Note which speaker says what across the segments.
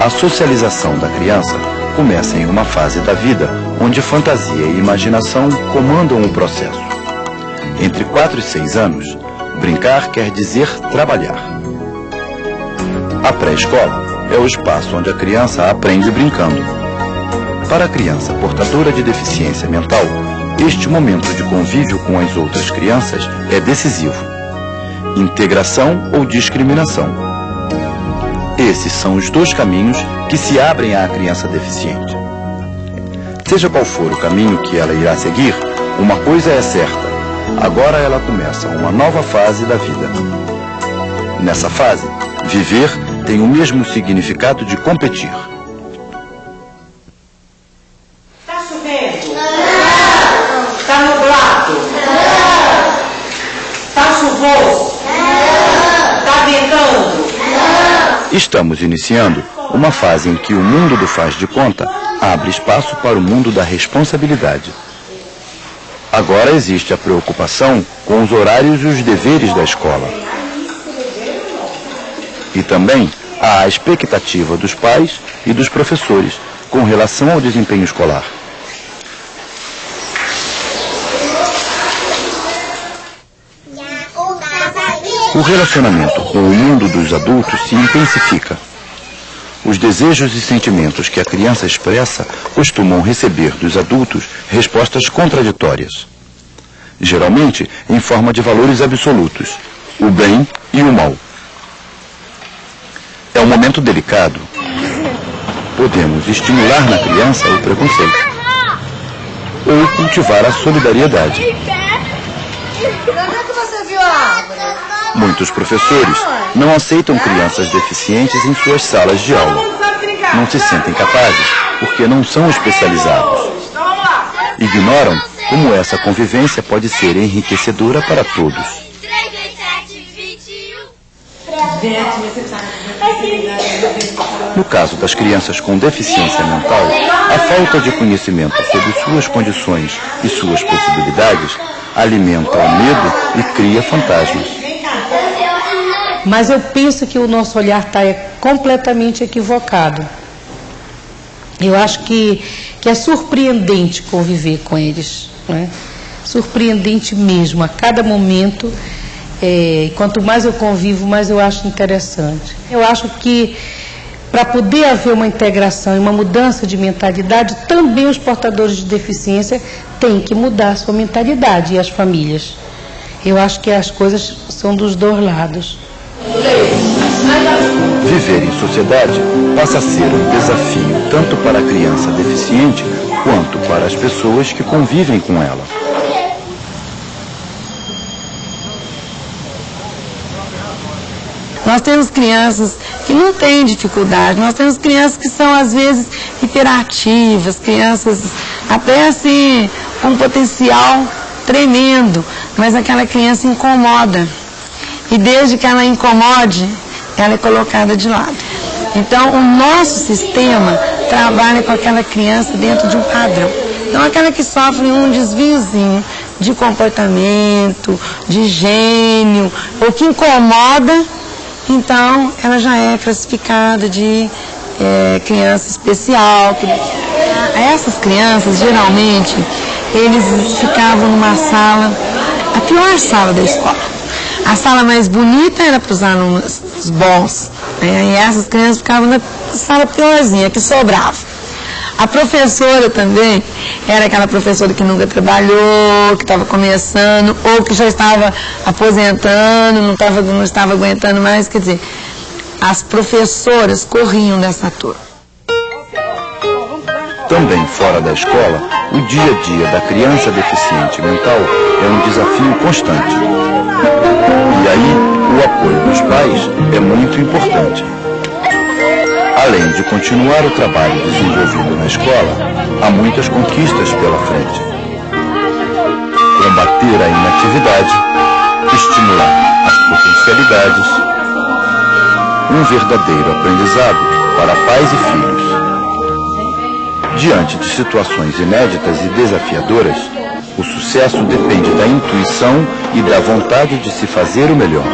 Speaker 1: A socialização da criança começa em uma fase da vida onde fantasia e imaginação comandam o processo. Entre 4 e 6 anos, brincar quer dizer trabalhar. A pré-escola é o espaço onde a criança aprende brincando. Para a criança portadora de deficiência mental, este momento de convívio com as outras crianças é decisivo. Integração ou discriminação. Esses são os dois caminhos que se abrem à criança deficiente. Seja qual for o caminho que ela irá seguir, uma coisa é certa: agora ela começa uma nova fase da vida. Nessa fase, viver tem o mesmo significado de competir.
Speaker 2: Tá chovendo? Não. Tá nublado? Não. Tá chuvoso? Não. Tá ventando? Não.
Speaker 1: Estamos iniciando uma fase em que o mundo do faz de conta abre espaço para o mundo da responsabilidade. Agora existe a preocupação com os horários e os deveres da escola. E também há a expectativa dos pais e dos professores com relação ao desempenho escolar. O relacionamento com o mundo dos adultos se intensifica. Os desejos e sentimentos que a criança expressa costumam receber dos adultos respostas contraditórias. Geralmente em forma de valores absolutos, o bem e o mal. É um momento delicado. Podemos estimular na criança o preconceito ou cultivar a solidariedade.
Speaker 3: Onde é que você viu a árvore?
Speaker 1: Muitos professores não aceitam crianças deficientes em suas salas de aula. Não se sentem capazes porque não são especializados. Ignoram como essa convivência pode ser enriquecedora para todos. No caso das crianças com deficiência mental, a falta de conhecimento sobre suas condições e suas possibilidades alimenta o medo e cria fantasmas.
Speaker 4: Mas eu penso que o nosso olhar está completamente equivocado. Eu acho que é surpreendente conviver com eles, né? Surpreendente mesmo, a cada momento. Quanto mais eu convivo, mais eu acho interessante. Eu acho que para poder haver uma integração e uma mudança de mentalidade, também os portadores de deficiência têm que mudar a sua mentalidade e as famílias. Eu acho que as coisas são dos dois lados.
Speaker 1: Viver em sociedade passa a ser um desafio tanto para a criança deficiente quanto para as pessoas que convivem com ela.
Speaker 5: Nós temos crianças que não têm dificuldade, nós temos crianças que são às vezes hiperativas, crianças até assim com um potencial tremendo, mas aquela criança incomoda. E desde que ela incomode, ela é colocada de lado. Então, o nosso sistema trabalha com aquela criança dentro de um padrão. Então, aquela que sofre um desviozinho de comportamento, de gênio, ou que incomoda, então ela já é classificada de criança especial. Essas crianças, geralmente, eles ficavam numa sala, a pior sala da escola. A sala mais bonita era para os alunos bons, né? E essas crianças ficavam na sala piorzinha, que sobrava. A professora também era aquela professora que nunca trabalhou, que estava começando, ou que já estava aposentando, não estava aguentando mais. Quer dizer, as professoras corriam dessa turma.
Speaker 1: Também fora da escola, o dia a dia da criança deficiente mental é um desafio constante. E aí, o apoio dos pais é muito importante. Além de continuar o trabalho desenvolvido na escola, há muitas conquistas pela frente. Combater a inatividade, estimular as potencialidades, um verdadeiro aprendizado para pais e filhos. Diante de situações inéditas e desafiadoras, o sucesso depende da intuição e da vontade de se fazer o melhor.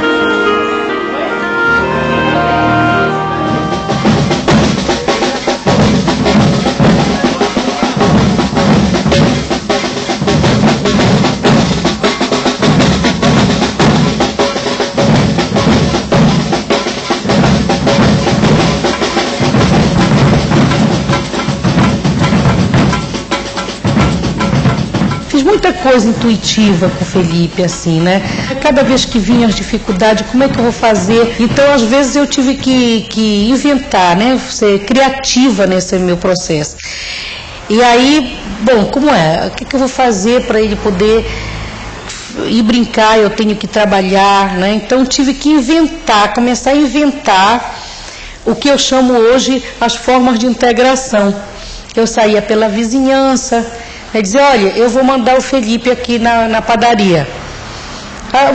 Speaker 4: muita coisa intuitiva com o Felipe, assim, né? Cada vez que vinham as dificuldades, como é que eu vou fazer? Então, às vezes, eu tive que inventar, né? Ser criativa nesse meu processo. E aí, bom, como é? O que eu vou fazer para ele poder ir brincar? Eu tenho que trabalhar, né? Então, tive que inventar, começar a inventar o que eu chamo hoje as formas de integração. Eu saía pela vizinhança, dizer, olha, eu vou mandar o Felipe aqui na padaria.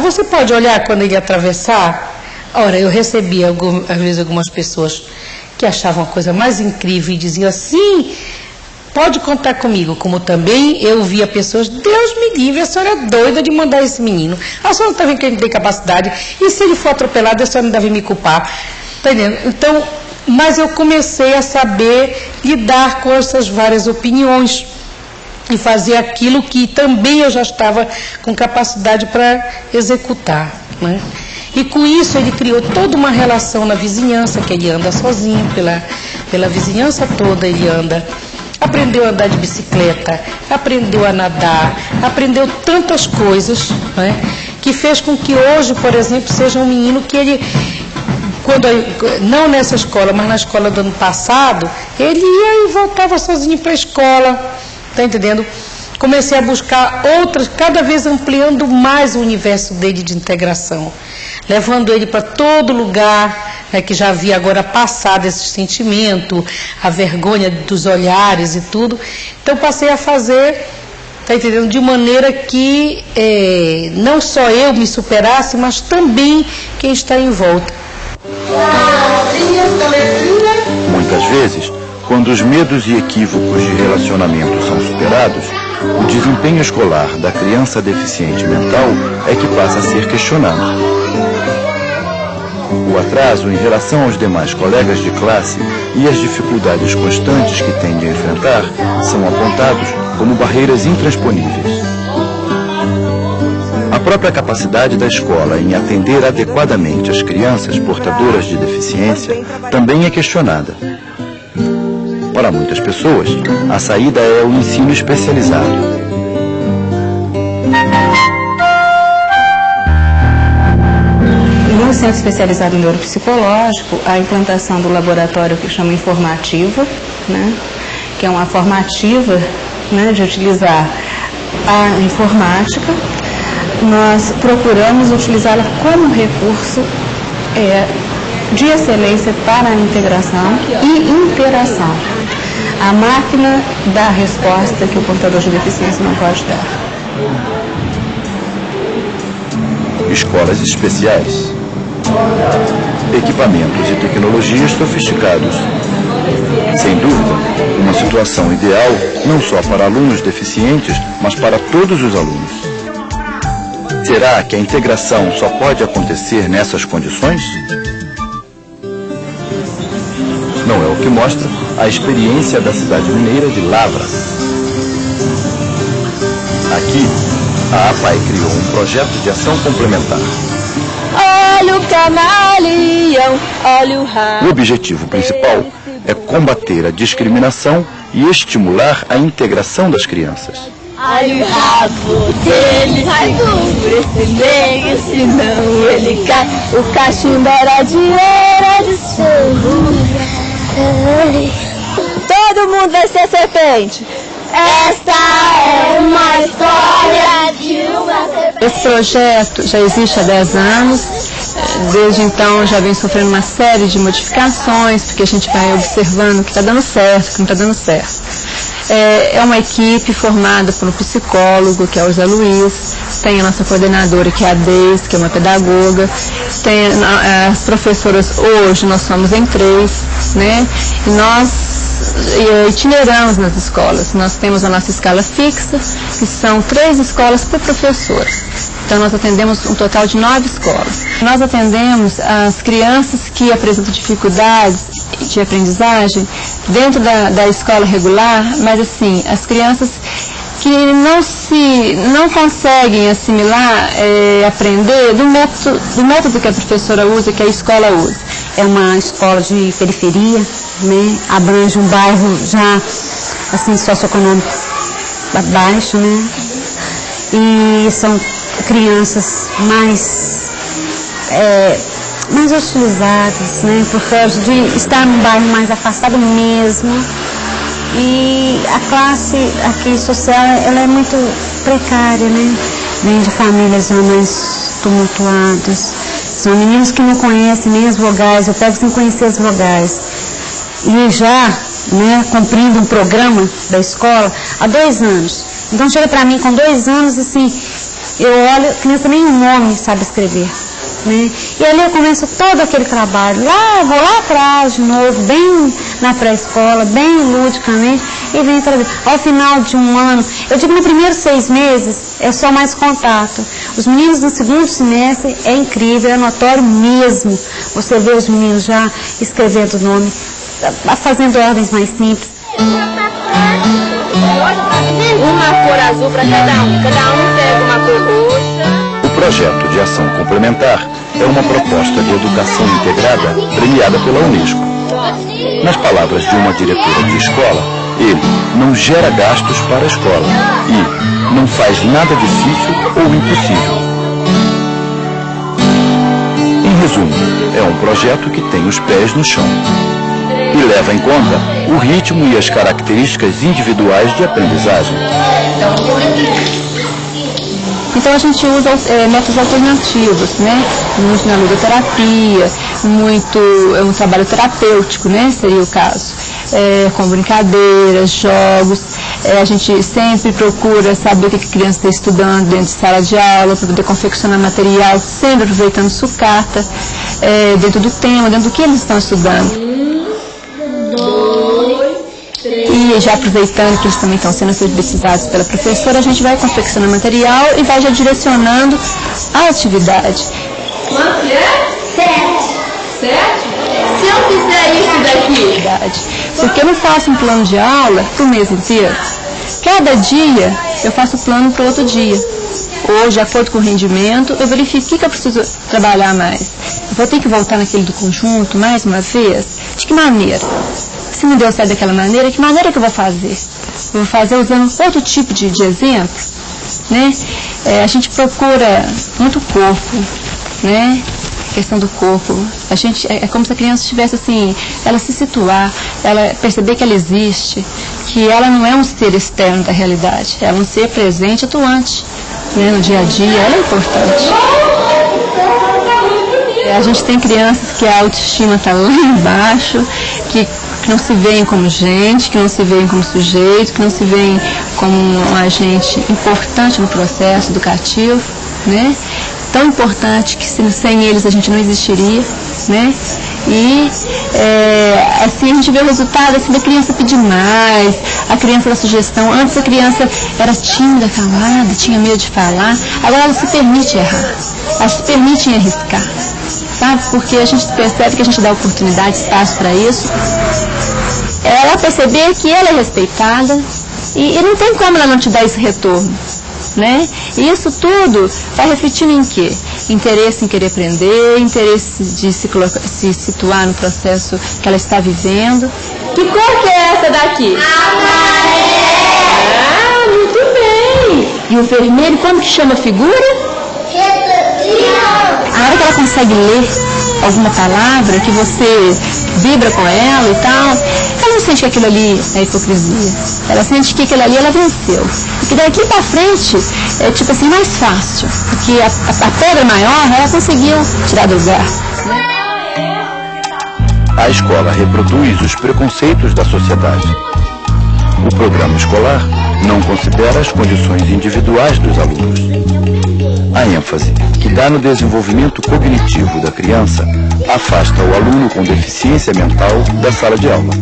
Speaker 4: Você pode olhar quando ele atravessar? Ora, eu recebia às vezes algumas pessoas que achavam a coisa mais incrível e diziam assim, pode contar comigo. Como também eu via pessoas, Deus me livre, a senhora é doida de mandar esse menino. A senhora não está vendo que ele tem capacidade, e se ele for atropelado, a senhora não deve me culpar. Está entendendo? Então, mas eu comecei a saber lidar com essas várias opiniões e fazer aquilo que também eu já estava com capacidade para executar, né? E com isso ele criou toda uma relação na vizinhança, que ele anda sozinho, pela vizinhança toda ele anda. Aprendeu a andar de bicicleta, aprendeu a nadar, aprendeu tantas coisas, né? Que fez com que hoje, por exemplo, seja um menino que ele... não nessa escola, mas na escola do ano passado, ele ia e voltava sozinho para a escola, está entendendo? Comecei a buscar outras, cada vez ampliando mais o universo dele de integração, levando ele para todo lugar, né, que já havia agora passado esse sentimento, a vergonha dos olhares e tudo. Então passei a fazer, está entendendo? De maneira que não só eu me superasse, mas também quem está em volta.
Speaker 1: Muitas vezes, quando os medos e equívocos de relacionamento são superados, o desempenho escolar da criança deficiente mental é que passa a ser questionado. O atraso em relação aos demais colegas de classe e as dificuldades constantes que tende a enfrentar são apontados como barreiras intransponíveis. A própria capacidade da escola em atender adequadamente as crianças portadoras de deficiência também é questionada. Para muitas pessoas, a saída é o ensino especializado.
Speaker 6: No Centro Especializado em Neuropsicológico, a implantação do laboratório que chama Informativa, né, que é uma formativa, né, de utilizar a informática. Nós procuramos utilizá-la como recurso de excelência para a integração e interação. A máquina dá a resposta que o portador de deficiência não pode dar.
Speaker 1: Escolas especiais, equipamentos e tecnologias sofisticados. Sem dúvida, uma situação ideal não só para alunos deficientes, mas para todos os alunos. Será que a integração só pode acontecer nessas condições? Não é o que mostra a experiência da cidade mineira de Lavra. Aqui, a APAE criou um projeto de ação complementar.
Speaker 3: Olha o camaleão, olha o rato.
Speaker 1: O objetivo principal é combater a discriminação e estimular a integração das crianças.
Speaker 3: Olha o rabo dele, sai por esse meio, senão ele cai. O cachimbo era de todo mundo vai ser serpente. Esta é uma história de uma serpente.
Speaker 6: Esse projeto já existe há 10 anos. Desde então já vem sofrendo uma série de modificações, porque a gente vai observando o que está dando certo, o que não está dando certo. É uma equipe formada por um psicólogo, que é o Zé Luiz, tem a nossa coordenadora, que é a Deise, que é uma pedagoga, tem as professoras, hoje nós somos em 3, né? E nós itineramos nas escolas. Nós temos a nossa escala fixa, que são 3 escolas por professor. Então nós atendemos um total de 9 escolas. Nós atendemos as crianças que apresentam dificuldades de aprendizagem dentro da escola regular, mas assim, as crianças que não conseguem assimilar, aprender do método que a professora usa, que a escola usa.
Speaker 7: É uma escola de periferia, né? Abrange um bairro já assim socioeconômico baixo, né? e são crianças mais hostilizadas, né, por causa de estar num bairro mais afastado mesmo. E a classe aqui social, ela é muito precária, né? Vem de famílias mais tumultuadas. São meninos que não conhecem nem as vogais, eu pego sem conhecer as vogais. E já, né, cumprindo um programa da escola há 2 anos. Então chega para mim com 2 anos, assim, eu olho, a criança nem um nome sabe escrever. Né? E ali eu começo todo aquele trabalho, vou lá atrás de novo, bem na pré-escola, bem ludicamente, e venho trazer. Ao final de um ano, eu digo que nos primeiros 6 meses é só mais contato. Os meninos no segundo semestre é incrível, é notório mesmo. Você vê os meninos já escrevendo o nome, fazendo ordens mais simples.
Speaker 3: Uma cor azul para cada um pega uma cor roxa.
Speaker 1: O projeto de ação complementar é uma proposta de educação integrada premiada pela Unesco. Nas palavras de uma diretora de escola, ele não gera gastos para a escola e não faz nada difícil ou impossível. Em resumo, é um projeto que tem os pés no chão e leva em conta o ritmo e as características individuais de aprendizagem.
Speaker 6: Então a gente usa métodos alternativos, né? Muito na ludoterapia, muito um trabalho terapêutico, né? Seria o caso. Com brincadeiras, jogos. A gente sempre procura saber o que a criança está estudando dentro de sala de aula, para poder confeccionar material, sempre aproveitando sucata, dentro do tema, dentro do que eles estão estudando. E já aproveitando que eles também estão sendo alfabetizados pela professora, a gente vai confeccionando material e vai já direcionando a atividade.
Speaker 3: Quanto é? 7. Se eu fizer isso daqui?
Speaker 6: Porque eu não faço um plano de aula para o mês inteiro. Cada dia eu faço o plano para o outro dia. Ou, de acordo com o rendimento, eu verifico o que eu preciso trabalhar mais. Eu vou ter que voltar naquele do conjunto mais uma vez? De que maneira? Se não deu certo daquela maneira, que maneira que eu vou fazer? Eu vou fazer usando outro tipo de exemplo, né? A gente procura muito o corpo, né? A questão do corpo. A gente, é como se a criança estivesse assim, ela se situar, ela perceber que ela existe, que ela não é um ser externo da realidade, ela é um ser presente, atuante, né? No dia a dia, ela é importante. A gente tem crianças que a autoestima está lá embaixo, que não se veem como gente, que não se veem como sujeito, que não se veem como um agente importante no processo educativo, né? Tão importante que sem eles a gente não existiria, né? E assim a gente vê o resultado assim, da criança pedir mais, a criança da sugestão. Antes a criança era tímida, calada, tinha medo de falar, agora ela se permite errar, ela se permite arriscar, sabe? Porque a gente percebe que a gente dá oportunidade, espaço para isso. Ela perceber que ela é respeitada e não tem como ela não te dar esse retorno, né? E isso tudo vai refletindo em quê? Interesse em querer aprender, interesse de se situar no processo que ela está vivendo.
Speaker 3: Que cor que é essa daqui? Ah, muito bem!
Speaker 6: E o vermelho, como que chama a figura? A hora que ela consegue ler alguma palavra, que você vibra com ela e tal, ela não sente que aquilo ali é hipocrisia. Ela sente que aquilo ali ela venceu. E que daqui pra frente é tipo assim, mais fácil. Porque a pedra maior ela conseguiu tirar do lugar.
Speaker 1: A escola reproduz os preconceitos da sociedade. O programa escolar não considera as condições individuais dos alunos. A ênfase que dá no desenvolvimento cognitivo da criança afasta o aluno com deficiência mental da sala de aula.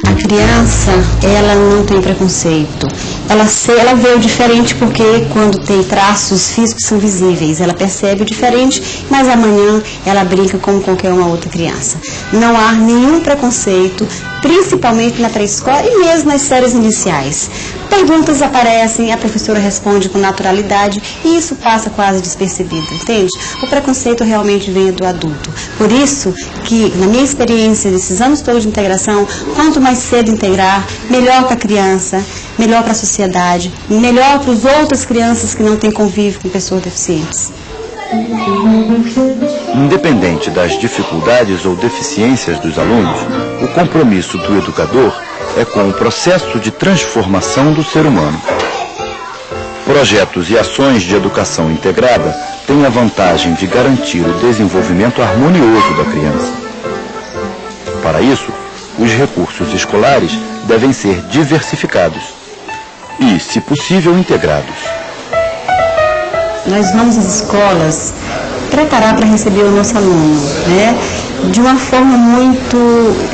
Speaker 7: A criança, ela não tem preconceito. Ela vê o diferente porque quando tem traços físicos são visíveis. Ela percebe o diferente, mas amanhã ela brinca como qualquer uma outra criança. Não há nenhum preconceito, principalmente na pré-escola e mesmo nas séries iniciais. perguntas aparecem, a professora responde com naturalidade e isso passa quase despercebido, entende? O preconceito realmente vem do adulto. Por isso que, na minha experiência, desses anos todos de integração, quanto mais cedo integrar, melhor para a criança, melhor para a sociedade, melhor para as outras crianças que não têm convívio com pessoas deficientes.
Speaker 1: Independente das dificuldades ou deficiências dos alunos, o compromisso do educador é com o processo de transformação do ser humano. Projetos e ações de educação integrada têm a vantagem de garantir o desenvolvimento harmonioso da criança. Para isso, os recursos escolares devem ser diversificados e, se possível, integrados.
Speaker 7: Nós vamos às escolas preparar para receber o nosso aluno, né? De uma forma muito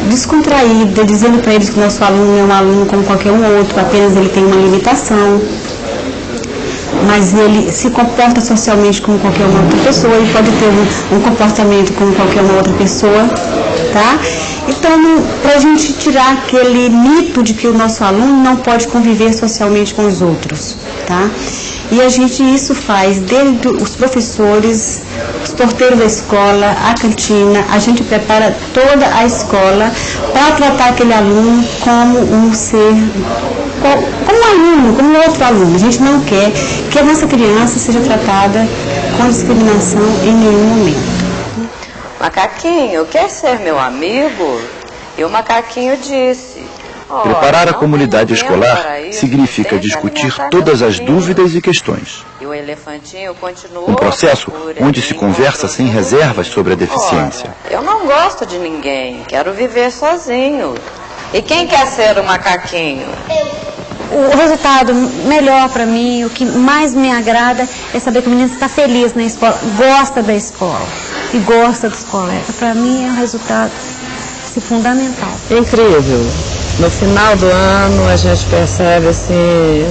Speaker 7: descontraída, dizendo para eles que o nosso aluno é um aluno como qualquer um outro, apenas ele tem uma limitação, mas ele se comporta socialmente como qualquer uma outra pessoa, ele pode ter um comportamento como qualquer uma outra pessoa, tá? Então, para a gente tirar aquele mito de que o nosso aluno não pode conviver socialmente com os outros, tá? E a gente isso faz desde os professores, os porteiros da escola, a cantina, a gente prepara toda a escola para tratar aquele aluno como um ser, como um aluno, como um outro aluno. A gente não quer que a nossa criança seja tratada com discriminação em nenhum momento.
Speaker 8: Macaquinho, quer ser meu amigo? E o macaquinho disse...
Speaker 1: Preparar a comunidade escolar significa discutir todas as dúvidas e questões. Um processo onde se conversa sem reservas sobre a deficiência.
Speaker 8: Eu não gosto de ninguém, quero viver sozinho. E quem quer ser o macaquinho?
Speaker 7: O resultado melhor para mim, o que mais me agrada é saber que o menino está feliz na escola, gosta da escola e gosta dos colegas. Para mim é um resultado fundamental.
Speaker 5: É incrível. No final do ano a gente percebe assim,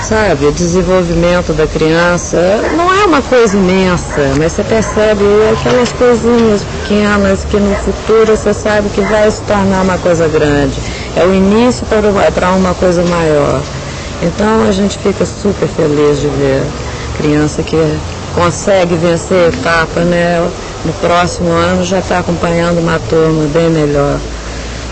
Speaker 5: sabe, o desenvolvimento da criança. Não é uma coisa imensa, mas você percebe aquelas coisinhas pequenas que no futuro você sabe que vai se tornar uma coisa grande. É o início para uma coisa maior. Então a gente fica super feliz de ver criança que consegue vencer etapa, né? No próximo ano já está acompanhando uma turma bem melhor.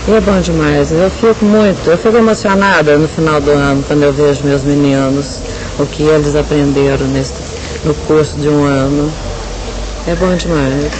Speaker 5: E é bom demais, eu fico emocionada no final do ano quando eu vejo meus meninos, o que eles aprenderam no curso de um ano. É bom demais.